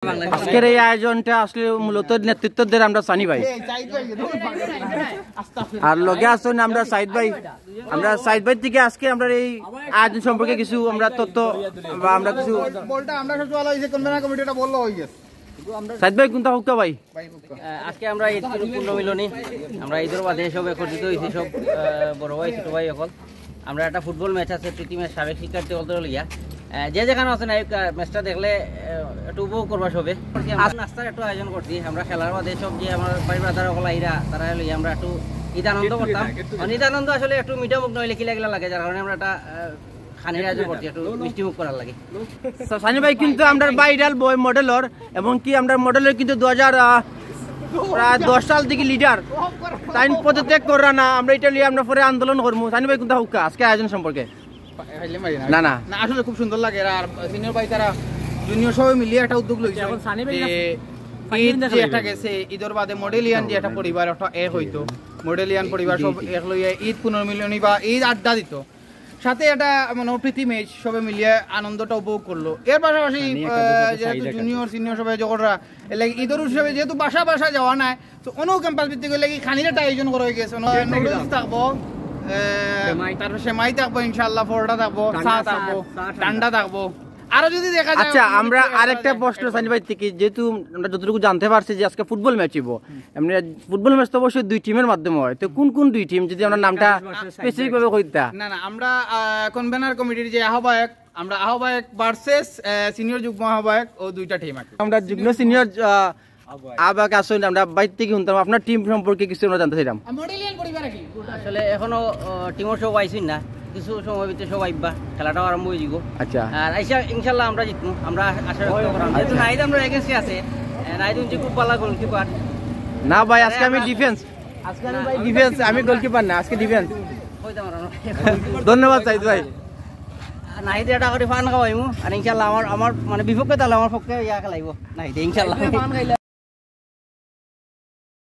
আজকের এই আয়োজনটা আসলে মূলত নেতৃত্ব দেন আমরা সানি ভাই আর লগে আছেন আমরা সাইদ ভাই। আমরা সাইদ ভাই থেকে আজকে আমরা এই আয়োজন সম্পর্কে কিছু আমরা তথ্য বা আমরা কিছু বলটা আমরা সব ভালো হইছে কনভেনার কমিটিটা বললো হই গেছে। সাইদ ভাই কোনটা হুক্কা ভাই আজকে আমরা ঈদ পূর্ণ মিলনী আমরা ঈদের বাদে সব একত্রিত হয়েছি সব বড় ভাই ছোট ভাই সকল। আমরা একটা ফুটবল ম্যাচ আছে প্রীতিমের সাবেক শিক্ষার্থী বলতে লইয়া যে যেখানে আছেন এই ম্যাচটা দেখলে একটু উপভোগ করবা সবে। নাস্তার একটু আয়োজন করছি আমরা খেলার বাদে সব যে আমার বাড়ির বাজার সকল আইরা তারা লইয়া আমরা একটু ঈদ আনন্দ করতাম। ঈদ আনন্দ আসলে একটু মিঠা মুখ নইলে কিলা কিলা লাগে, যার কারণে আমরা একটা খানির আয়োজন করছি, একটু মিষ্টি মুখ করার লাগে। সানি ভাই কিন্তু আমরা ভাইরাল বয় মডেলর এবং কি আমরা মডেলের কিন্তু 2010 সাল থেকে লিডার তাই পদত্যাগ করা না আমরা এটা নিয়ে আমরা পরে আন্দোলন করবো। সানি ভাই কোনটা হুক্কা আজকে আয়োজন সম্পর্কে না না না আসলে খুব সুন্দর লাগে। আর সিনিয়র ভাই তারা জুনিয়র সবাই মিলিয়ে একটা উদ্যোগ লইছে একটা গেছে ঈদের বাদে মডেলিয়ান যে একটা পরিবার এক হইতো, মডেলিয়ান পরিবার সব এক লইয়া ঈদ পুনর্মিলনী বা ঈদ আড্ডা দিত, সাথে একটা মানে প্রীতি ম্যাচ সবাই মিলিয়ে আনন্দটা উপভোগ করলো। এর পাশাপাশি যেহেতু জুনিয়র সিনিয়র সবাই জগৎরা এর লাগে ঈদের উৎসবে যেহেতু বাসা যাওয়া নাই তো অন্য ক্যাম্পাস ভিত্তিক লাগি খানির একটা আয়োজন করা হয়ে গেছে। নুডলস থাকবো, তারপর সেমাই থাকবো, ইনশাল্লাহ পরোটা থাকবো, চা থাকবো, ঠান্ডা থাকবো। আরো যদি দেখা যায় আচ্ছা আমরা আরেকটা প্রশ্ন সানি ভাই থেকে, যেহেতু আমরা যতটুকু জানতে পারছি যে আজকে ফুটবল ম্যাচ হইব, এমনি ফুটবল ম্যাচ তো অবশ্যই দুই টিমের মাধ্যমে হয়, তো কোন কোন দুই টিম যদি আমরা নামটা স্পেসিফিক ভাবে কইতা? না আমরা কনভেনার কমিটির যে আহ্বায়ক, আমরা আহ্বায়ক ভার্সেস সিনিয়র যুগ্ম আহ্বায়ক ও দুইটা টিম আছে। আমরা যুগ্ম সিনিয়র আহ্বায়ক আসুন, আমরা বাইরে থেকে শুনতাম আপনার টিম সম্পর্কে কিছু আমরা জানতে চাইতাম। মডেলিয়ান পরিবার কি আসলে এখনো টিমের সব আইসিন না, কিছু সময় ভিতরে সব আইবা, খেলাটাও আরম্ভ হয়ে যাব। আচ্ছা আর আইসা ইনশাল্লাহ আমরা জিতবো, আমরা আশা করলাম। যেহেতু নাহিদ আমরা এগেন্সি আছে, নাহিদ যে খুব ভালো গোলকিপার। না ভাই আজকে আমি ডিফেন্স, আজকে আমি ভাই ডিফেন্স, আমি গোলকিপার না, আজকে ডিফেন্স। ধন্যবাদ সাইদ ভাই। নাহিদ এটা করে ফান খাওয়াইমু আর ইনশাল্লাহ আমার মানে বিপক্ষে তাহলে আমার পক্ষে ইয়া খেলাইব নাহিদ ইনশাল্লাহ।